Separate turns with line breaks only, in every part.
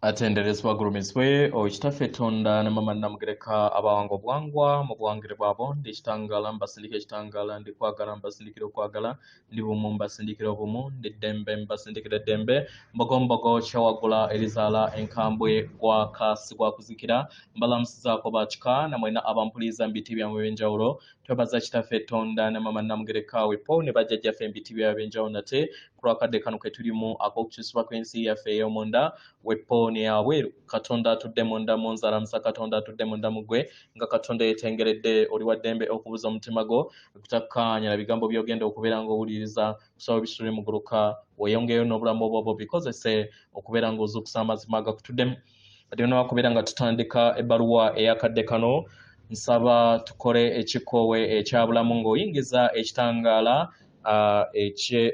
atenderezwa gurumizwe okitafe tonda ne mama namugereka abawango bwangwa mu bwangire bwabo ndi kitangala mbasindike kitangala ndi kwagala mbasindikire kwagala ndi bumu mbasindikire obumu ndi dembe mbasindikire dembe mbogombogo kyawagula elizala enkambwe gwa kasi gwa kuzikira mbalamusizaako bakika namwena abampuliza mbiti bya mwenjawulo twebaza kitafe tonda ne mama namugereka wepo ne bajjajjaffe mbiti bya benjawulo nate kulwakadde kano ke tulimu ak'okukyusibwa kw'ensi yaffe ey'omunda wepo ne aweeru katonda atudde munda mu nzala musa katonda atudde munda mu ggwe nga katonda yeetengeredde oli wa ddembe okubuza omutima gwo okutakkaanya bigambo by'ogenda okubeera ng'owuliriza kusaba bisule muguluka weeyongeyo n'obulamu obwo bikozese okubeera ng'ozuukusa amazima agakutuddemu ate ono wakubeera nga tutandika ebbaluwa eyakadde kano nsaba tukole ekikoowe ekyabulamu ng'oyingiza ekitangaala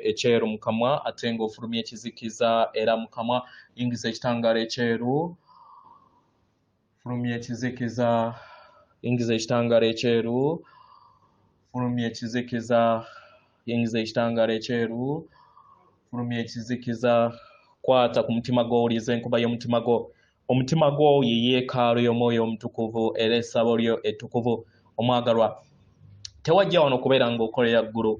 ekyeru mu kamwa ate ng'ofulumya ekizikiza era mu kamwa yingiza ekitangaala ekyeru fulumya ekizikiza yingiza ekitangaala ekyeru fulumya ekizikiza yingiza ekitangaala ekyeru fulumya ekizikiza kwata ku mutima gwo owuliriza enkuba y'omutima gwo omutima gwo ye yeekaalu y'omwoyo omutukuvu era essabo lyo ettukuvu omwagalwa tewajja wano okubeera ng'okolera ggulu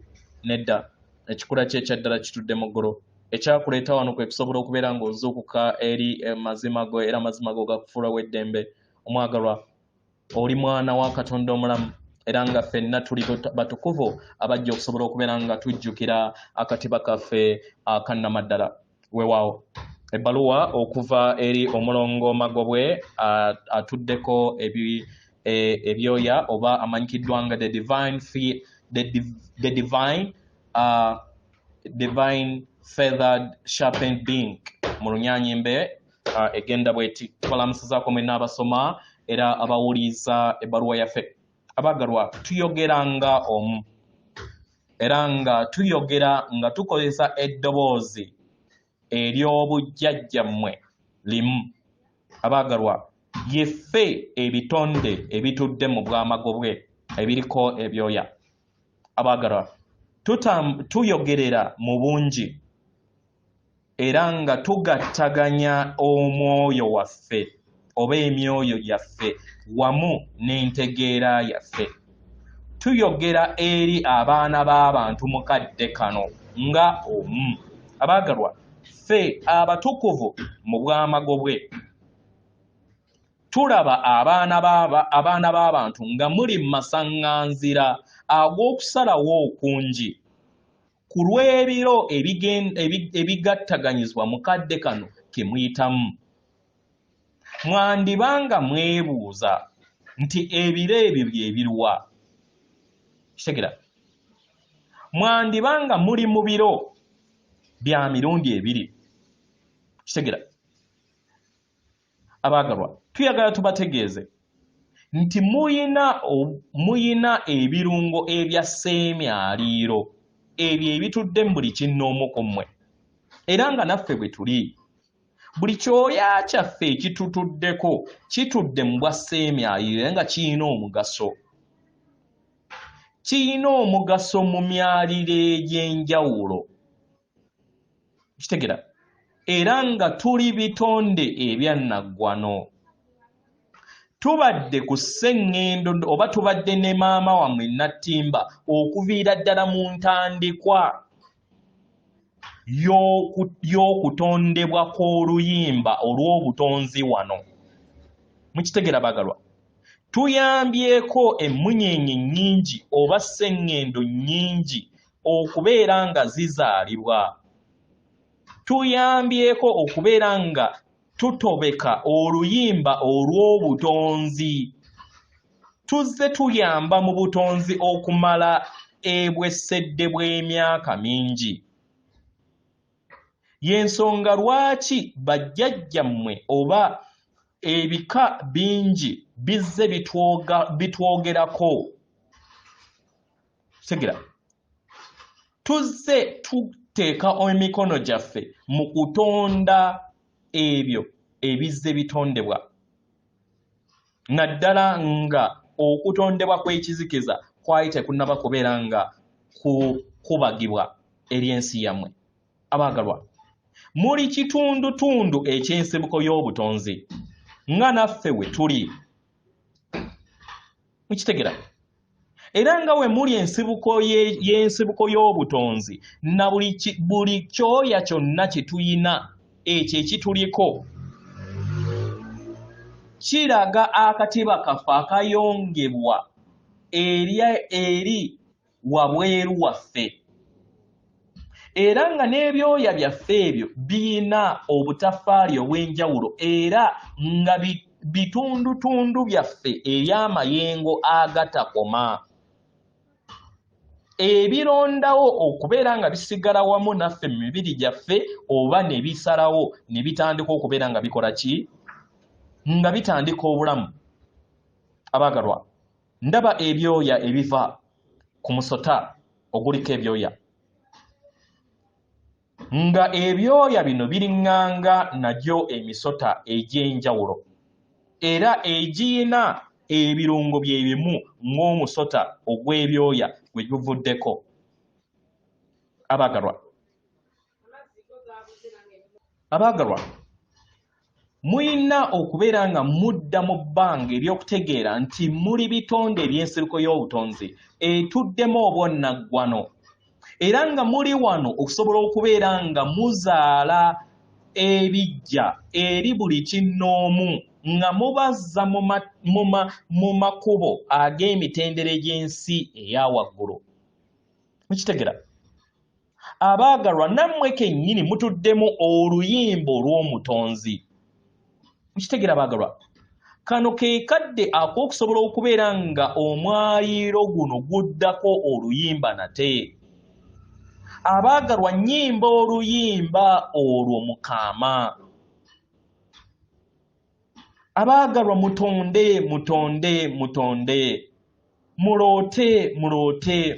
nedda ekikula kye ekyaddala kitudde mu ggulu ekyakuleeta wano kwe kusobola okubeera ng'ozuukuka eri mazima go era amazima go gakufuula w'eddembe omwagalwa oli mwana wa katonda omulamu era nga ffenna tuli batukuvu abajja okusobola okubeera nga tujjukira akatiba kaffe akannamaddala weewaawo ebbaluwa okuva eri omulongo Magombe atuddeko ebyoya oba amanyikiddwa nga the divine feathered sharpened being mu lunyanyimbe egenda bweti tubalamusizaako mwenna abasoma era abawuliza ebbaluwa yaffe abagalwa tuyogeranga omu era nga tuyogera nga tukozesa eddoboozi ery'obujjajjammwe limu abagalwa yeffe ebitonde ebitudde mu bwamagobwe ebiriko ebyoya abagalwa tuyogerera mu bungi era nga tugattaganya omwoyo waffe oba emyoyo yaffe wamu n'entegeera yaffe tuyogera eri abaana b'abantu mukadde kano nga omu abagalwa ffe abatukuvu mu bwamagobwe tulaba abaana b'abantu nga muli mu masaŋŋanzira ag'okusalawo okungi ku lw'ebiro ebigattaganyizwa mu kadde kano ke muyitamu mwandibanga mwebuuza nti ebiro ebyo bye biruwa kitegera mwandibanga muli mu biro bya mirundi ebiri kitegera abaagalwa tuyagala tubategeeze nti muyina ebirungo ebya sseemyaliiro ebyo ebitudde mu buli kinnoomu ku mmwe era nga naffe bwe tuli buli kyoya kyaffe ekitutuddeko kitudde mu bwa sseemyaliiro nga kirina omugaso mu myaliro egy'enjawulo kitegera era nga tuli bitonde ebyannaggwano tubadde ku sseŋŋendo oba tubadde ne maama wammwe nattimba okuviira ddala mu ntandikwa y'okutondebwa kw'oluyimba olw'obutonzi wano mukitegera bagalwa tuyambyeko emmunyeenye nnyingi oba sseŋŋendo nnyingi okubeera nga zizaalibwa tuyambyeko okubeera nga tutobeka oluyimba olw'obutonzi tuzze tuyamba mu butonzi okumala ebwesedde bw'emyaka mingi y'ensonga lwaki bajjajjammwe oba ebika bingi bizze bitwogerako segera tuzze tuteeka emikono gyaffe mu kutonda ebyo ebizze bitondebwa naddala nga okutondebwa kw'ekizikiza kwali tekunnaba kubeera nga kubagibwa eri ensi yammwe abaagalwa muli kitundutundu eky'ensibuko y'obutonzi nga naffe we tuli mukitegera era nga we muli ensibuko y'ensibuko y'obutonzi na buli kyoya kyonna kye tuyina ekyo ekituliko kiraga akatiba kaffe akayongebwa eri wabweru waffe era nga n'ebyoya byaffe ebyo birina obutafaali obw'enjawulo era nga bitundutundu byaffe eby'amayengo agatakoma ebirondawo okubeera nga bisigala wamu naffe mu mibiri gyaffe oba ne bisalawo ne bitandika okubeera nga bikola ki nga bitandika obulamu abaagalwa ndaba ebyoya ebiva ku musota oguliko ebyoya nga ebyoya bino biriŋŋanga nagyo emisota egy'enjawulo era egiyina ebirungo bye bimu ng'omusota ogw'ebyoya gwe guvuddeko abaagalwa muyina okubeera nga mudda mu bbanga ery'okutegeera nti muli bitonde eby'ensibuko y'obutonzi etuddemu obwonnaggwano era nga muli wano okusobola okubeera nga muzaala ebijja eri buli kinnoomu nga mubazza mu makubo ag'emitendera egy'ensi eya waggulu mukitegera abaagalwa nammwe kennyini mutuddemu oluyimba olw'omutonzi mukitegera abaagalwa kano ke kadde ak'okusobola okubeera nga omwayiro guno guddako oluyimba nate abaagalwa nnyimba oluyimba olwo mukaama abaagalwa mutonde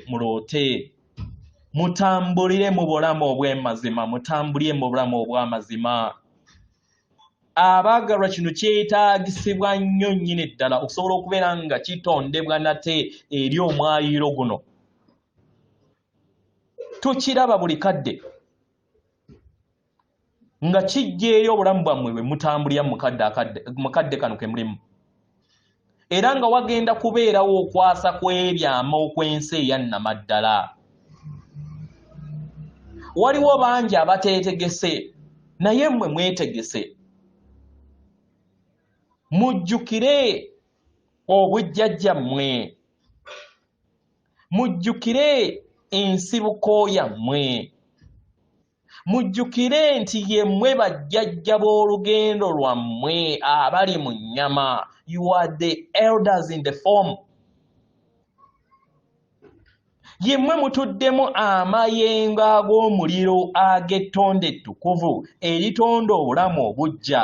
muloote mutambulire mu bulamu obw'amazima mutambulire mu bulamu obw'amazima abaagalwa kino kyetaagisibwa nnyo nnyini ddala okusobola okubeera nga kitondebwa nate eri omwayiro guno tukiraba buli kadde nga kijjeeyo obulamu bwammwe bwe mutambulira mu kadde kano ke mulimu era nga wagenda kubeerawo okwasa kw'ebyama okw'ensi eyannamaddala waliwo bangi abateetegese naye mmwe mwetegese mujjukire obujjajjammwe mujjukire ensibuko yammwe mujjukire nti yemmwe bajjajja b'olugendo lwammwe abali mu nnyama you are the elders in the form yemmwe mutuddemu amayengo ag'omuliro ag'ettonde ettukuvu eritonda obulamu obujja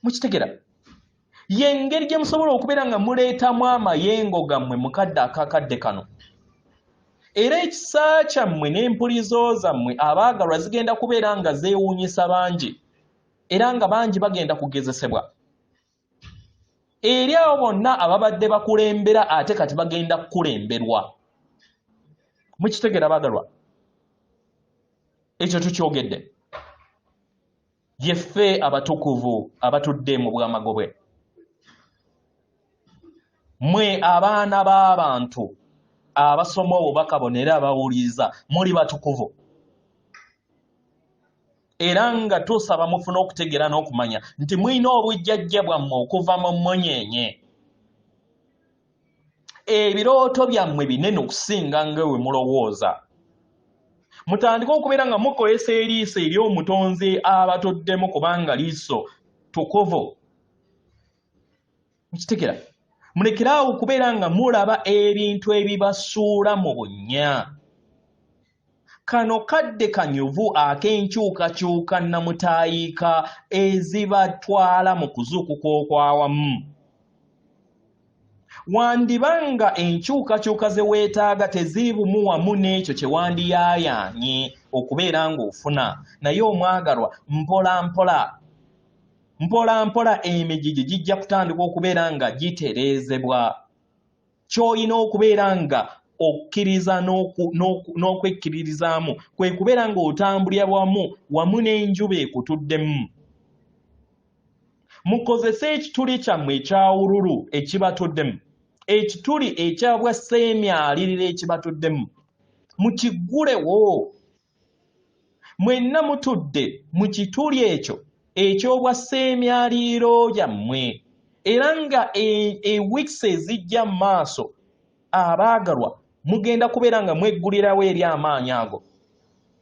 mukitegera y'engeri gye musobola okubeera nga muleetamu amayengo gammwe mu kadde akakadde kano era ekisa kyammwe n'empulizo zammwe abaagalwa zigenda kubeera nga zeewuunyisa bangi era nga bangi bagenda kugezesebwa eri abo bonna ababadde bakulembera ate kati bagenda kukulemberwa mukitegera abaagalwa ekyo tukyogedde yeffe abatukuvu abatudde mu bw'Amagombe mwe abaana b'abantu abasoma obubaka buno era abawuliriza muli batukuvu era nga tusaba mufuna okutegeera n'okumanya nti mulina obujjajja bwammwe okuva mu mmonyenye ebirooto byammwe binene okusinga nga we mulowooza mutandike okubeera nga mukozesa eriiso ery'omutonzi abatuddemu kubanga liiso tukuvu mukitegera mulekerawo okubeera nga mulaba ebintu ebibasuula mu bunnya kano kadde kanyuvu ak'enkyukakyuka namutayiika ezibatwala mu kuzuukuka okwawamu wandibanga enkyukakyuka ze weetaaga teziri bumu wamu n'ekyo kye wandiyaayaanye okubeera ng'ofuna naye omwagalwa mpola emigigi gijja kutandika okubeera nga gitereezebwa ky'olina okubeera nga okkiriza n'okwekkiririzaamu kwe kubeera ng'otambulira wamu n'enjuba ekutuddemu. Mukozese ekituli kyammwe ekyawululu ekibatuddemu, ekituli ekyabwasseemyaliriro ekibatuddemu, mukiggulewo. Mwenna mutudde mu kituli ekyo eky'obwasseemyaliriro gyammwe, era nga weeks ezijja mu maaso abaagalwa mugenda kubeera nga mweggulirawo eri amaanyi ago.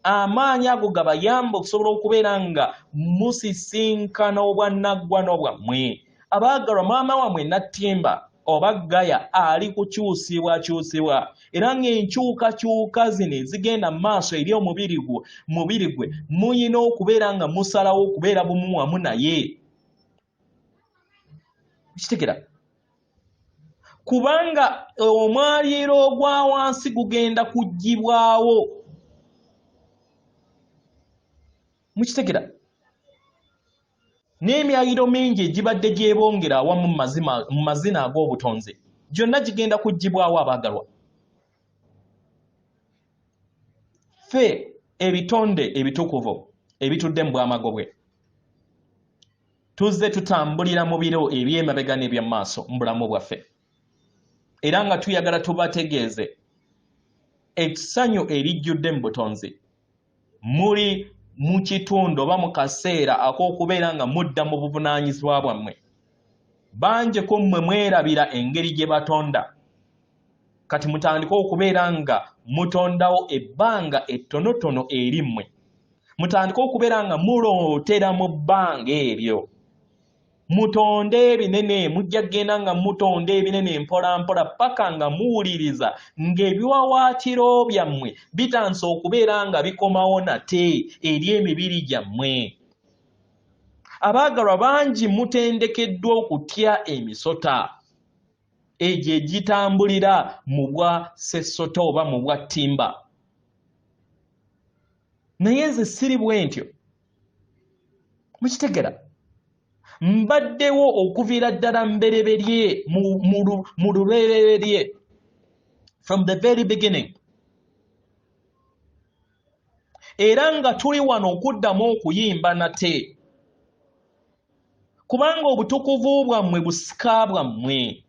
Amaanyi ago gabayamba okusobola okubeera nga musisinkana obwannaggwano bwammwe. Abaagalwa, maama wammwe Nattimba oba Gaya ali kukyusibwakyusibwa, era ng'enkyukakyuka zino ezigenda mu maaso eri omubiri gwe muyina okubeera nga musalawo okubeera bumu wamu naye. Kitegera? Kubanga omwaliiro ogwa wansi gugenda kuggyibwawo. Mukitegera? N'emyaliro mingi egibadde gyebongera awamu mu mazina ag'obutonzi gyonna gigenda kuggyibwawo abaagalwa. Ffe ebitonde ebitukuvu ebitudde mu Bwamagobwe tuzze tutambulira mu biro eby'emabega n'ebyamaaso mu bulamu bwaffe, era nga tuyagala tubategeeze essanyu erijjudde mu butonzi muli mu kitundu oba mu kaseera ak'okubeera nga mudda mu buvunaanyizibwa bwammwe. Bangi ku mmwe mwerabira engeri gye batonda, kati mutandike okubeera nga mutondawo ebbanga ettonotono eri mmwe, mutandike okubeera nga mulootera mu bbanga eryo. Mutonde ebinene, mujja kgenda nga mutonda ebinene mpola mpola paka nga muwuliriza ng'ebiwawaatiro byammwe bitansa okubeera nga bikomawo nate eri emibiri gyammwe. Abaagalwa bangi mutendekeddwa okutya emisota egyo egitambulira mu bwa ssessota oba mu bwa ttimba. Naye nze siri bwe ntyo. Mukitegera? Mbaddewo okuviira ddala mbereberye mu lubereberye, from the very beginning. Era nga tuli wano okuddamu okuyimba nate, kubanga obutukuvu bwammwe busika bwammwe.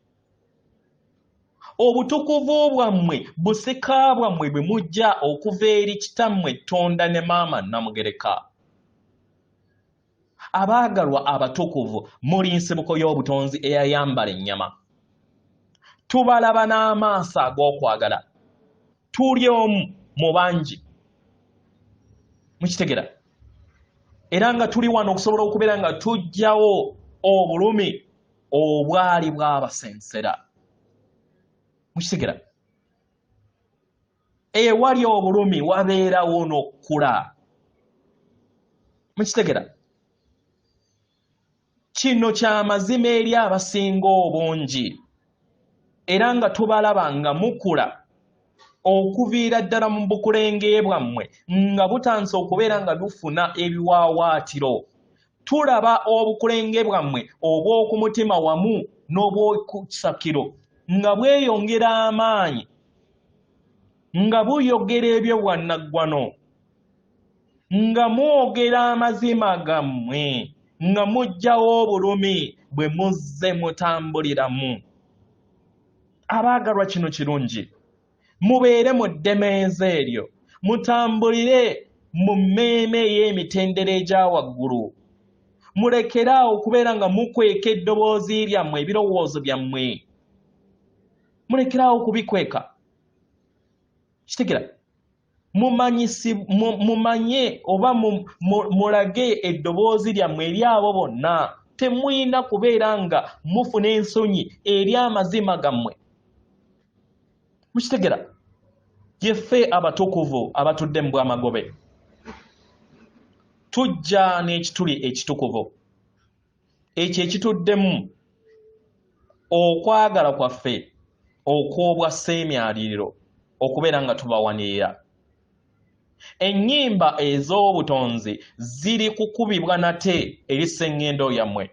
Obutukuvu bwammwe busika bwammwe bwe mujja okuva eri kitammwe Tonda ne maama Namugereka. Abaagalwa abatukuvu, muli nsibuko y'obutonzi eyayambala ennyama. Tubalaba n'amaaso ag'okwagala, tuli omu mu bangi. Mukitegera? Era nga tuli wano okusobola okubeera nga tuggyawo obulumi obwali bwabasensera. Mukitegera? Ewali obulumi wabeerawo n'okkula. Mukitegera? Kino ky'amazima eri abasinga obungi, era nga tubalaba nga mukula okuviira ddala mu bukulenge bwammwe nga butansa okubeera nga dufuna ebiwaawaatiro. Tulaba obukulenge bwammwe obw'oku mutima wamu n'obw'oku kisakiro nga bweyongera amaanyi, nga buyogera eby'obwannaggwano, nga mwogera amazima gammwe, nga mujjawo obulumi bwe muzze mutambuliramu. Abaagalwa, kino kirungi. Mubeere mu ddemeeza eryo, mutambulire mu mmeeme ey'emitendera egya waggulu. Mulekeraawo okubeera nga mukweka eddoboozi lyammwe, ebirowoozo byammwe. Mulekeraawo okubikweka. Kitegera? Mumanye oba mulage eddoboozi lyammwe eri abo bonna. Temuyina kubeera nga mufuna ensonyi eri amazima gammwe. Mukitegera? Yeffe abatukuvu abatudde mu Bwamagobwe tujja n'ekituli ekitukuvu ekyo ekituddemu okwagala kwaffe okw'obwasseemyaliriro okubeera nga tubawanirira. Ennyimba ez'obutonzi ziri kukubibwa nate eri sseŋŋendo yammwe,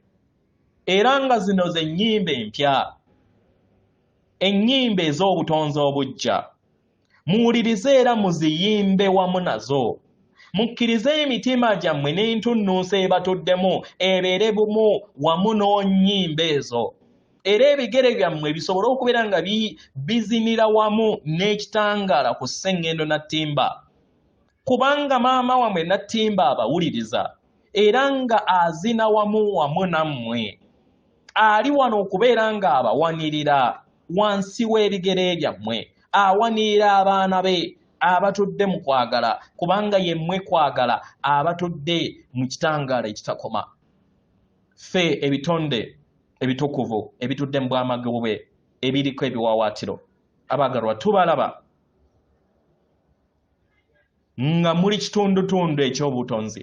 era nga zino ze nnyimba empya, ennyimba ez'obutonzi obuggya, muwulirize era muziyimbe wamu nazo. Mukkirize emitima gyammwe n'entunnunsi ebatuddemu ebeere bumu wamu n'onnyimba ezo. Era ebigere byammwe bisobole okubeera nga bizinira wamu n'ekitangaala ku Sseŋŋendo Nattimba. Kubanga maama wammwe Nattimba abawuliriza era nga azina wamu nammwe. Ali wano okubeera nga abawanirira wansi w'ebigere byammwe, awanirira abaana be abatudde mu kwagala, kubanga yemmwe kwagala abatudde mu kitangaala ekitakoma. Ffe ebitonde ebitukuvu ebitudde mu Bwamagombe ebiriko ebiwawaatiro, abaagalwa tubalaba nga muli kitundutundu ekyobutonzi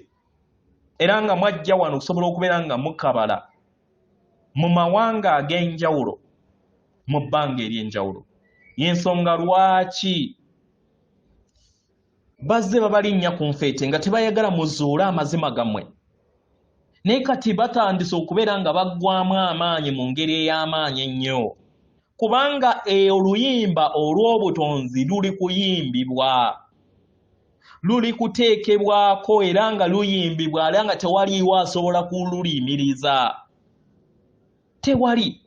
era nga mwajja wano okusobola okubeera nga mukabala mu mawanga ag'enjawulo mu bbanga ery'enjawulo. Y'ensonga lwaki bazze babalinnya ku nfeete nga tebayagala muzuule amazima gammwe, naye kati batandise okubeera nga baggwamu amaanyi mu ngeri ey'amaanyi ennyo, kubanga oluyimba olw'obutonzi luli kuyimbibwa, luli kuteekebwako era nga luyimbibwa era nga tewaliiwo asobola kuluyimiriza. Tewali.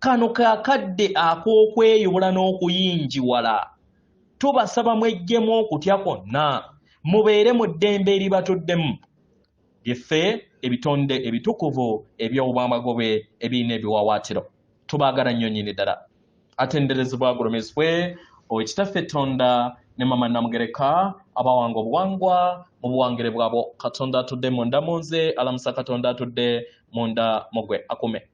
Kano kakadde ak'okweyobola n'okuyinjiwala. Tubasaba mweggyemu okutya kwonna, mubeere mu ddembe eribatuddemu. Byeffe ebitonde ebitukuvu eby'Obwamagombe ebirina ebiwawaatiro. Tubaagala nnyo nnyini ddala. Atenderezebwa agulumizibwe Owekitaffe Tonda ne Mama Namugereka abawanga obuwangwa mu buwangire bwabo. Katonda atudde munda mu nze, alamusa Katonda atudde munda mu ggwe akume.